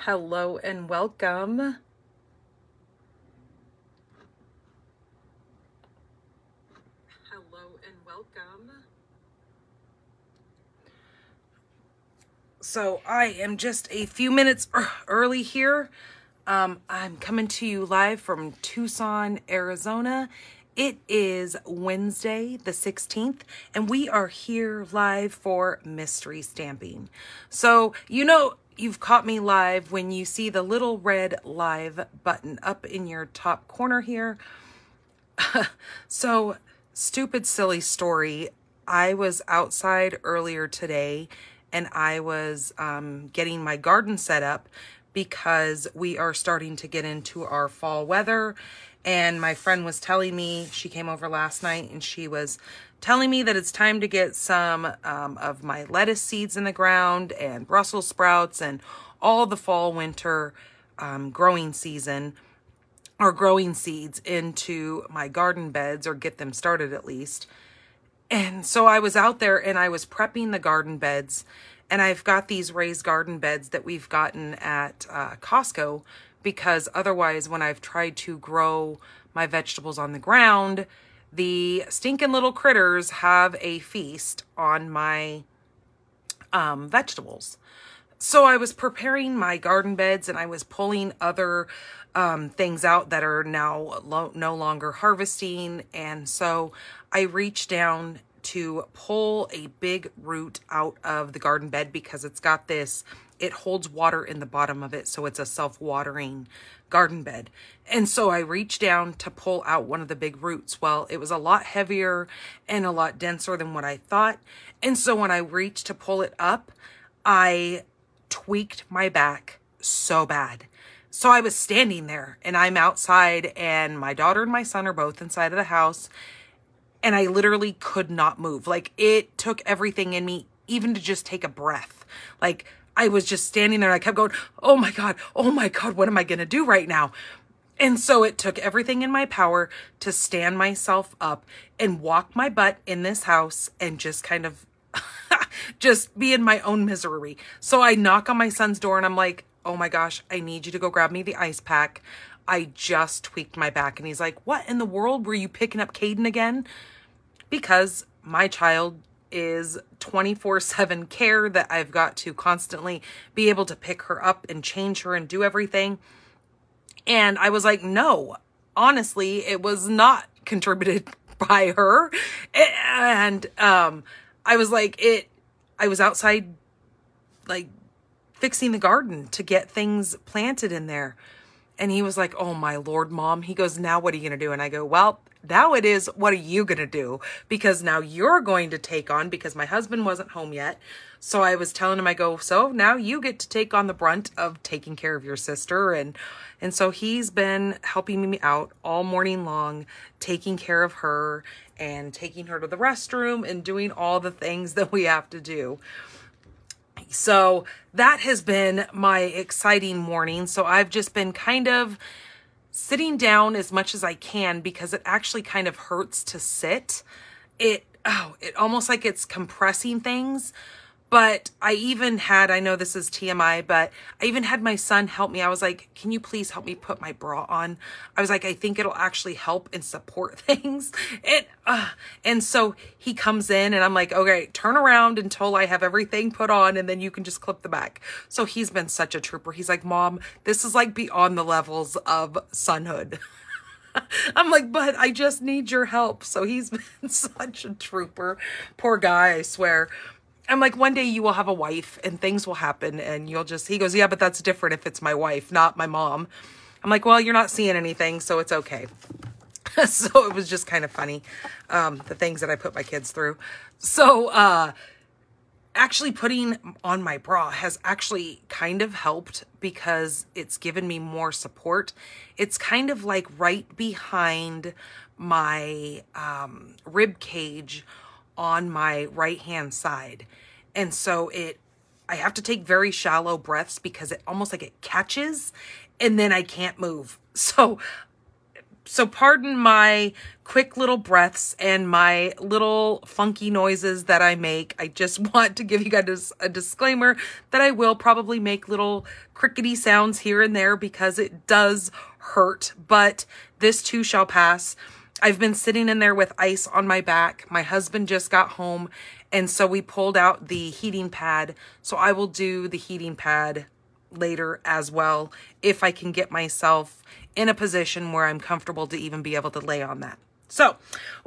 Hello and welcome. Hello and welcome. So I am just a few minutes early here. I'm coming to you live from Tucson, Arizona. It is Wednesday, the 16th, and we are here live for mystery stamping. So, you've caught me live when you see the little red live button up in your top corner here. So, stupid, silly story. I was outside earlier today and I was getting my garden set up because we are starting to get into our fall weather. And my friend was telling me, she came over last night and she was telling me that it's time to get some of my lettuce seeds in the ground and Brussels sprouts and all the fall winter growing season or growing seeds into my garden beds, or get them started at least. And so I was out there and I was prepping the garden beds, and I've got these raised garden beds that we've gotten at Costco, because otherwise when I've tried to grow my vegetables on the ground, the stinking little critters have a feast on my vegetables. So I was preparing my garden beds and I was pulling other things out that are now no longer harvesting. And so I reached down to pull a big root out of the garden bed because it's got this, it holds water in the bottom of it. So it's a self-watering garden bed. And so I reached down to pull out one of the big roots. Well, it was a lot heavier and a lot denser than what I thought. And so when I reached to pull it up, I tweaked my back so bad. So I was standing there and I'm outside and my daughter and my son are both inside of the house, and I literally could not move. Like, it took everything in me even to just take a breath. Like, I was just standing there and I kept going, oh my God, what am I going to do right now? And so it took everything in my power to stand myself up and walk my butt in this house and just kind of just be in my own misery. So I knock on my son's door and I'm like, oh my gosh, I need you to go grab me the ice pack. I just tweaked my back. And he's like, what in the world? Were you picking up Caden again? Because my child is 24/7 care that I've got to constantly be able to pick her up and change her and do everything. And I was like, no, honestly, it was not contributed by her. And I was like, I was outside, like, fixing the garden to get things planted in there. And he was like, oh my Lord, Mom. He goes, now what are you going to do? And I go, well, now it is, what are you going to do? Because now you're going to take on, because my husband wasn't home yet. So I was telling him, I go, so now you get to take on the brunt of taking care of your sister. And so he's been helping me out all morning long, taking care of her and taking her to the restroom and doing all the things that we have to do. So that has been my exciting morning. So I've just been kind of sitting down as much as I can because it actually kind of hurts to sit. It almost like it's compressing things. But I even had, I know this is TMI, but I even had my son help me. I was like, can you please help me put my bra on? I was like, I think it'll actually help and support things. And so he comes in and I'm like, okay, turn around until I have everything put on and then you can just clip the back. So he's been such a trooper. He's like, Mom, this is like beyond the levels of sonhood. I'm like, but I just need your help. So he's been such a trooper. Poor guy, I swear. I'm like, one day you will have a wife and things will happen and you'll just, he goes, yeah, but that's different if it's my wife, not my mom. I'm like, well, you're not seeing anything, so it's okay. So it was just kind of funny, the things that I put my kids through. So, actually putting on my bra has actually kind of helped because it's given me more support. It's kind of like right behind my, rib cage on my right hand side. And so I have to take very shallow breaths because it almost like it catches and then I can't move. So So pardon my quick little breaths and my little funky noises that I make. I just want to give you guys a disclaimer that I will probably make little crickety sounds here and there because it does hurt, but this too shall pass. I've been sitting in there with ice on my back. My husband just got home, and so we pulled out the heating pad. So I will do the heating pad later as well if I can get myself in a position where I'm comfortable to even be able to lay on that. So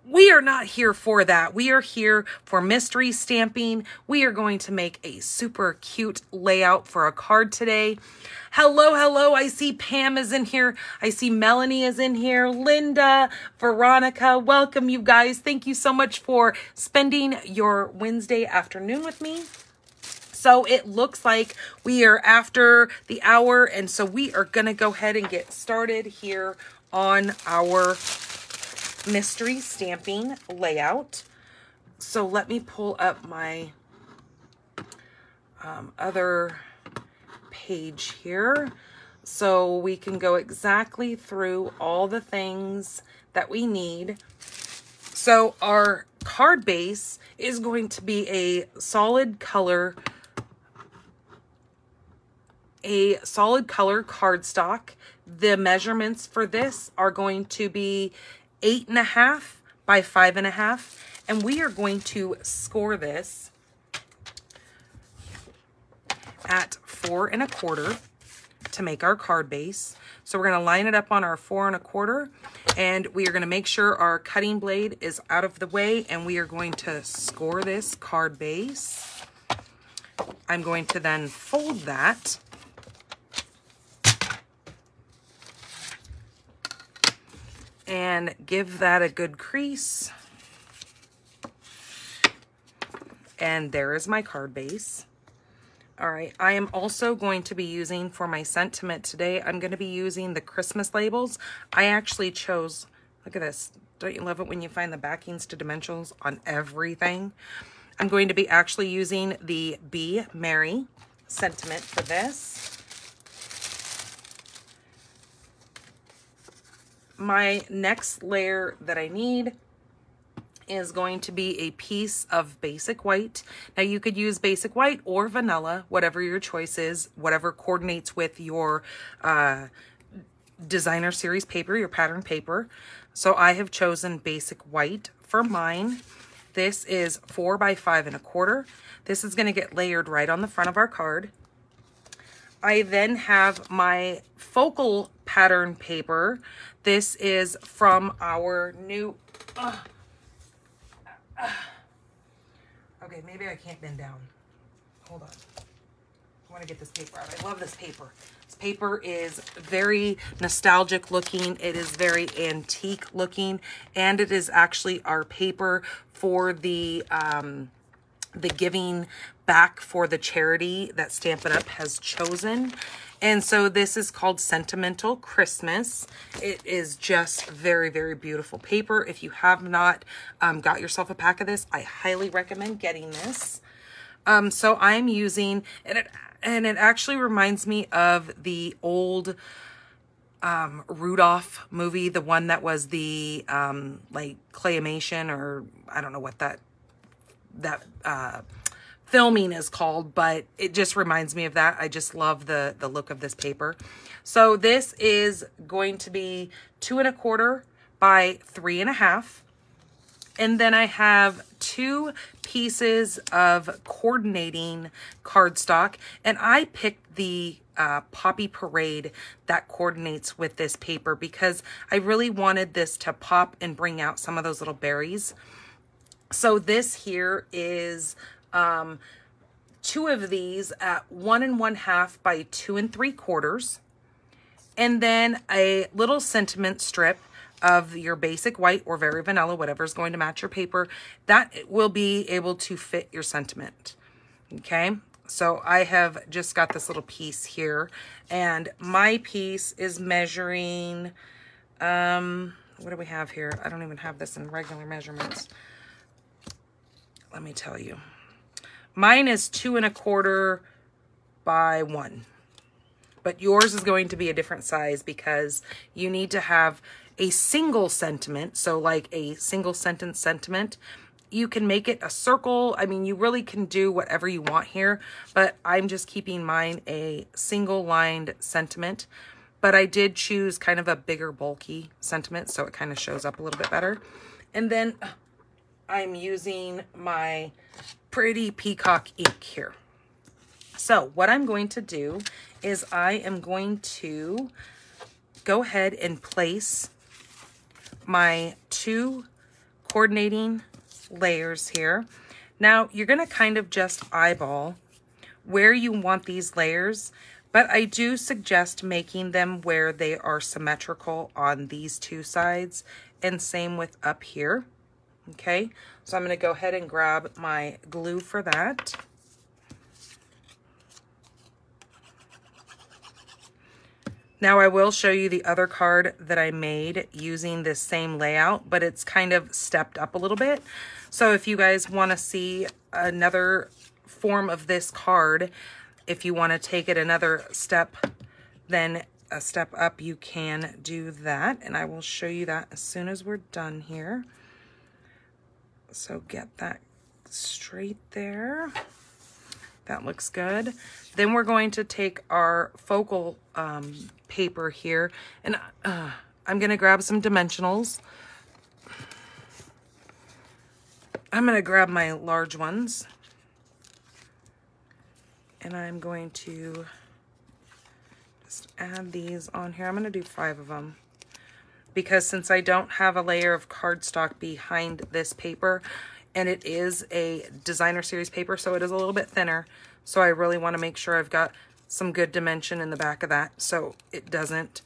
we are not here for that. We are here for mystery stamping. We are going to make a super cute layout for a card today. Hello, hello. I see Pam is in here. I see Melanie is in here. Linda, Veronica, welcome you guys. Thank you so much for spending your Wednesday afternoon with me. So it looks like we are after the hour, and so we are going to go ahead and get started here on our mystery stamping layout. So let me pull up my other page here so we can go exactly through all the things that we need. So our card base is going to be a solid color cardstock. The measurements for this are going to be 8.5 by 5.5, and we are going to score this at 4 1/4 to make our card base. So we're going to line it up on our 4 1/4, and we are going to make sure our cutting blade is out of the way, and we are going to score this card base. I'm going to then fold that and give that a good crease. And there is my card base. All right, I am also going to be using for my sentiment today, I'm going to be using the Christmas labels. I actually chose, look at this. Don't you love it when you find the backings to dimensionals on everything? I'm going to be actually using the Be Merry sentiment for this. My next layer that I need is going to be a piece of basic white. Now you could use basic white or vanilla, whatever your choice is, whatever coordinates with your designer series paper, your pattern paper. So I have chosen basic white for mine. This is 4 by 5 1/4. This is going to get layered right on the front of our card. I then have my focal pattern paper. This is from our new, okay, maybe I can't bend down. Hold on. I want to get this paper out. I love this paper. This paper is very nostalgic looking. It is very antique looking, and it is actually our paper for the giving back for the charity that Stampin' Up! Has chosen. And so this is called Sentimental Christmas. It is just very, very beautiful paper. If you have not got yourself a pack of this, I highly recommend getting this. So I'm using, and it actually reminds me of the old Rudolph movie, the one that was the like claymation, or I don't know what that filming is called, but it just reminds me of that. I just love the look of this paper. So this is going to be 2 1/4 by 3 1/2. And then I have 2 pieces of coordinating cardstock, and I picked the Poppy Parade that coordinates with this paper because I really wanted this to pop and bring out some of those little berries. So this here is 2 of these at 1 1/2 by 2 3/4, and then a little sentiment strip of your basic white or very vanilla, whatever is going to match your paper, that will be able to fit your sentiment. Okay, so I have just got this little piece here, and my piece is measuring, what do we have here? I don't even have this in regular measurements. Let me tell you. Mine is 2 1/4 by 1. But yours is going to be a different size because you need to have a single sentiment, so like a single sentence sentiment, you can make it a circle. I mean, you really can do whatever you want here, but I'm just keeping mine a single lined sentiment. But I did choose kind of a bigger, bulky sentiment, so it kind of shows up a little bit better. And then I'm using my Pretty Peacock ink here. So what I'm going to do is I am going to go ahead and place my 2 coordinating layers here. Now you're going to kind of just eyeball where you want these layers, but I do suggest making them where they are symmetrical on these 2 sides, and same with up here. Okay, so I'm going to go ahead and grab my glue for that. Now I will show you the other card that I made using this same layout, but it's kind of stepped up a little bit. So if you guys want to see another form of this card, if you want to take it another step, then a step up, you can do that. And I will show you that as soon as we're done here. So get that straight there. That looks good. Then we're going to take our focal paper here, and I'm going to grab some dimensionals. I'm going to grab my large ones, and I'm going to just add these on here. I'm going to do 5 of them, because since I don't have a layer of cardstock behind this paper, and it is a designer series paper, so it is a little bit thinner, so I really want to make sure I've got some good dimension in the back of that, so it doesn't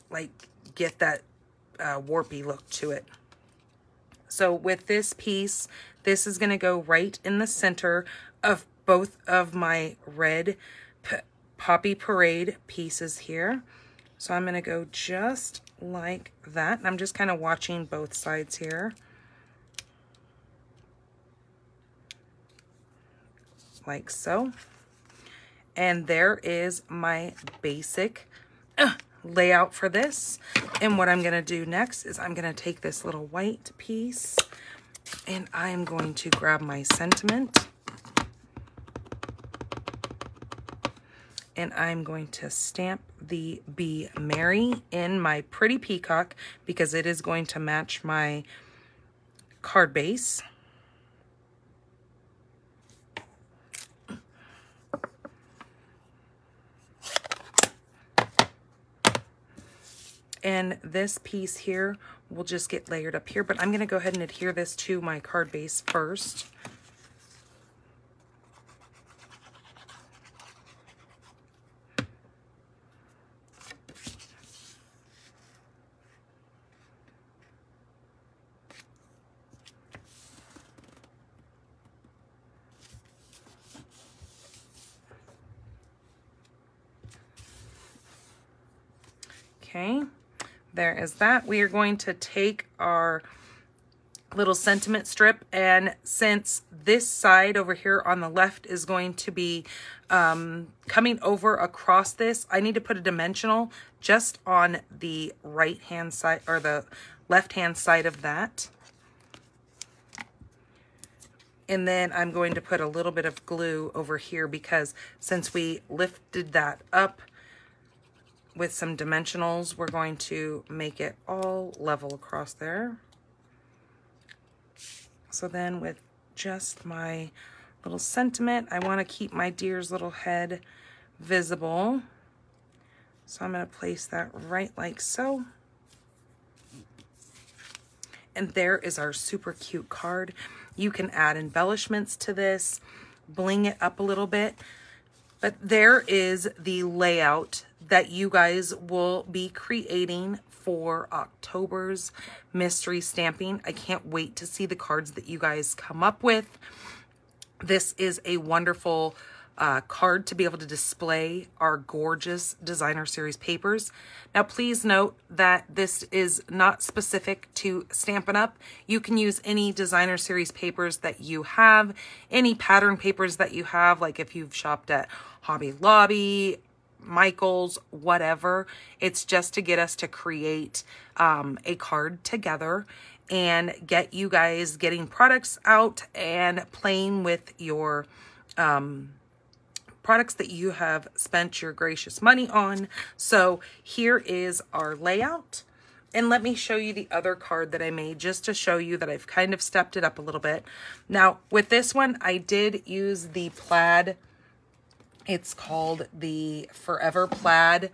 like get that warpy look to it. So with this piece, this is going to go right in the center of both of my red Poppy Parade pieces here. So I'm going to go just like that. And I'm just kind of watching both sides here. Like so. And there is my basic layout for this. And what I'm going to do next is I'm going to take this little white piece and I'm going to grab my sentiment. And I'm going to stamp the Be Merry in my Pretty Peacock because it is going to match my card base. And this piece here will just get layered up here, but I'm going to go ahead and adhere this to my card base first. Okay. There is that. We are going to take our little sentiment strip, and since this side over here on the left is going to be coming over across this, I need to put a dimensional just on the right hand side or the left hand side of that. And then I'm going to put a little bit of glue over here because since we lifted that up with some dimensionals, we're going to make it all level across there. So then with just my little sentiment, I want to keep my deer's little head visible. So I'm going to place that right like so. And there is our super cute card. You can add embellishments to this, bling it up a little bit. But there is the layout that you guys will be creating for October's mystery stamping. I can't wait to see the cards that you guys come up with. This is a wonderful card to be able to display our gorgeous designer series papers. Now, please note that this is not specific to Stampin' Up. You can use any designer series papers that you have, any pattern papers that you have, like if you've shopped at Hobby Lobby, Michaels, whatever. It's just to get us to create a card together and get you guys getting products out and playing with your products that you have spent your gracious money on. So here is our layout. And let me show you the other card that I made just to show you that I've kind of stepped it up a little bit. Now, with this one, I did use the plaid. It's called the Forever Plaid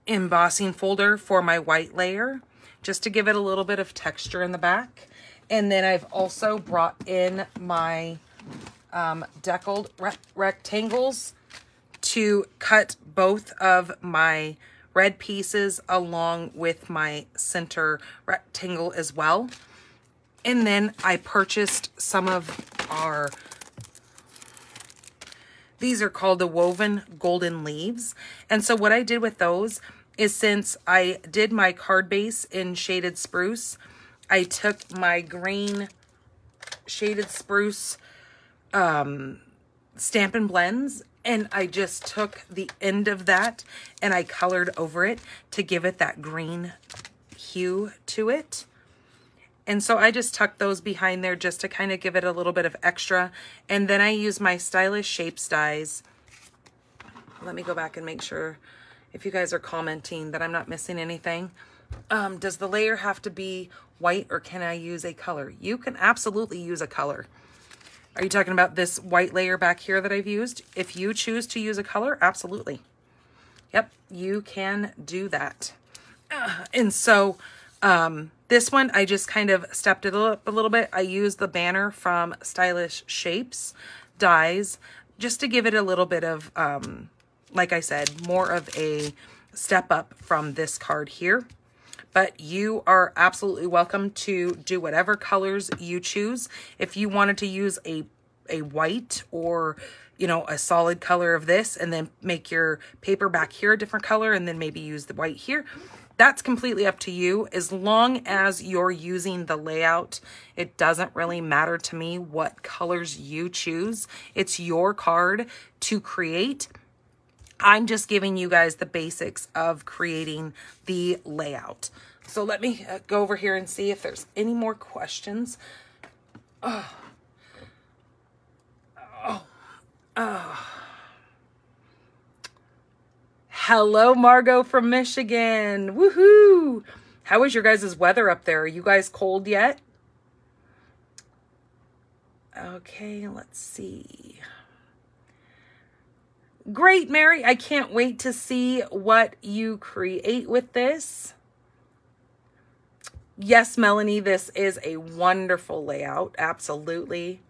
embossing folder for my white layer, just to give it a little bit of texture in the back. And then I've also brought in my deckled rectangles to cut both of my red pieces along with my center rectangle as well. And then I purchased some of our, these are called the woven golden leaves. And so what I did with those is, since I did my card base in shaded spruce, I took my shaded spruce Stampin' Blends, and I just took the end of that and I colored over it to give it that green hue to it. And so I just tucked those behind there just to kind of give it a little bit of extra. And then I use my Stylish Shapes dies. Let me go back and make sure if you guys are commenting that I'm not missing anything. Does the layer have to be white, or can I use a color? You can absolutely use a color. Are you talking about this white layer back here that I've used? If you choose to use a color, absolutely. Yep, you can do that. And so this one, I just kind of stepped it up a little bit. I used the banner from Stylish Shapes dies just to give it a little bit of, like I said, more of a step up from this card here. But you are absolutely welcome to do whatever colors you choose. If you wanted to use a white, or, you know, a solid color of this, and then make your paper back here a different color, and then maybe use the white here, that's completely up to you. As long as you're using the layout, it doesn't really matter to me what colors you choose. It's your card to create. I'm just giving you guys the basics of creating the layout. So let me go over here and see if there's any more questions. Hello, Margot from Michigan. Woohoo! How is your guys' weather up there? Are you guys cold yet? Okay, let's see. Great, Mary. I can't wait to see what you create with this. Yes, Melanie, this is a wonderful layout. Absolutely.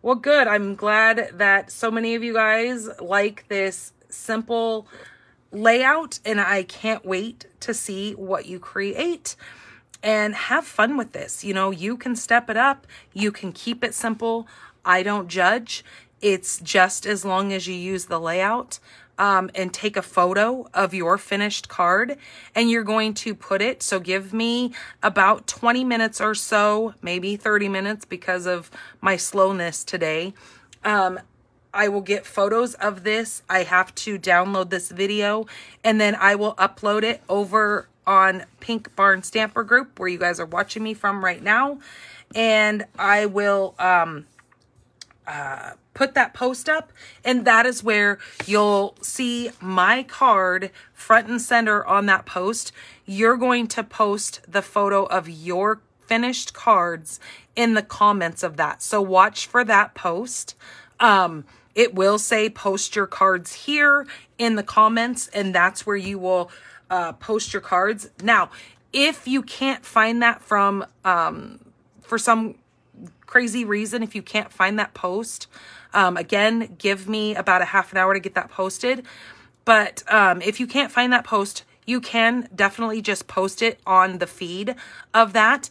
Well, good. I'm glad that so many of you guys like this simple layout, and I can't wait to see what you create. And have fun with this. You know, you can step it up. You can keep it simple. I don't judge. It's just as long as you use the layout and take a photo of your finished card, and you're going to put it. So give me about 20 minutes or so, maybe 30 minutes because of my slowness today. I will get photos of this. I have to download this video, and then I will upload it over on Pink Barn Stamper Group, where you guys are watching me from right now. And I will put that post up, and that is where you'll see my card front and center on that post. You're going to post the photo of your finished cards in the comments of that. So watch for that post. It will say post your cards here in the comments, and that's where you will post your cards. Now, if you can't find that from, for some crazy reason, if you can't find that post, again, give me about a half an hour to get that posted. But if you can't find that post, you can definitely just post it on the feed of that.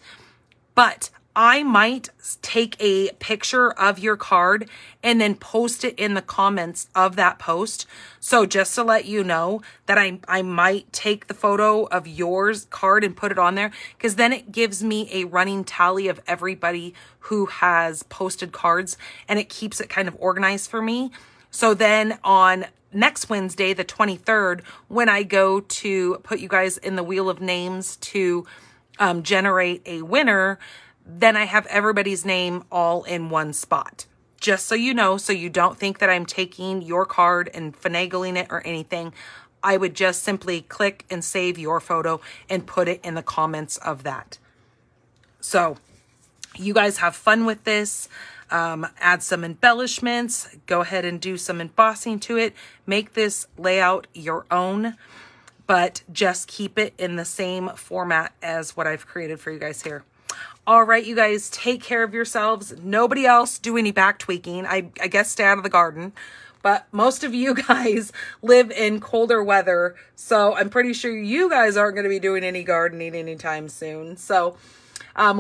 But I might take a picture of your card and then post it in the comments of that post. So just to let you know that I might take the photo of yours card and put it on there, because then it gives me a running tally of everybody who has posted cards, and it keeps it kind of organized for me. So then on next Wednesday, the 23rd, when I go to put you guys in the wheel of names to generate a winner, then I have everybody's name all in one spot. Just so you know, so you don't think that I'm taking your card and finagling it or anything. I would just simply click and save your photo and put it in the comments of that. So you guys have fun with this. Add some embellishments. Go ahead and do some embossing to it. Make this layout your own, but just keep it in the same format as what I've created for you guys here. All right, you guys, take care of yourselves. Nobody else do any back tweaking. I guess stay out of the garden. But most of you guys live in colder weather, so I'm pretty sure you guys aren't going to be doing any gardening anytime soon. So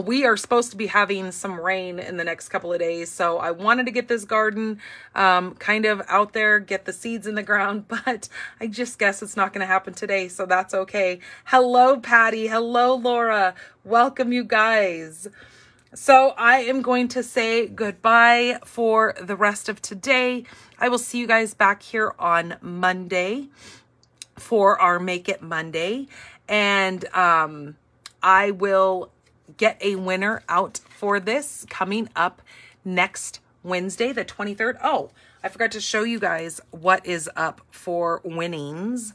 we are supposed to be having some rain in the next couple of days. So I wanted to get this garden kind of out there, get the seeds in the ground, but I just guess it's not going to happen today. So that's okay. Hello, Patty. Hello, Laura. Welcome, you guys. So I am going to say goodbye for the rest of today. I will see you guys back here on Monday for our Make It Monday. And I will get a winner out for this coming up next Wednesday, the 23rd. Oh, I forgot to show you guys what is up for winnings.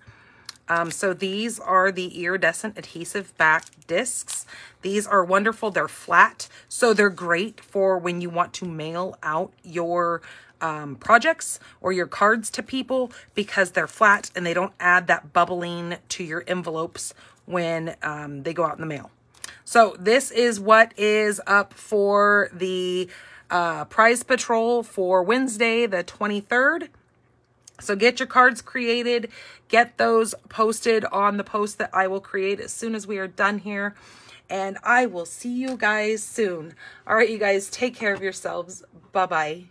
So these are the iridescent adhesive back discs. These are wonderful. They're flat, so they're great for when you want to mail out your projects or your cards to people, because they're flat and they don't add that bubbling to your envelopes when they go out in the mail. So this is what is up for the prize patrol for Wednesday, the 23rd. So get your cards created, get those posted on the post that I will create as soon as we are done here. And I will see you guys soon. All right, you guys, take care of yourselves. Bye-bye.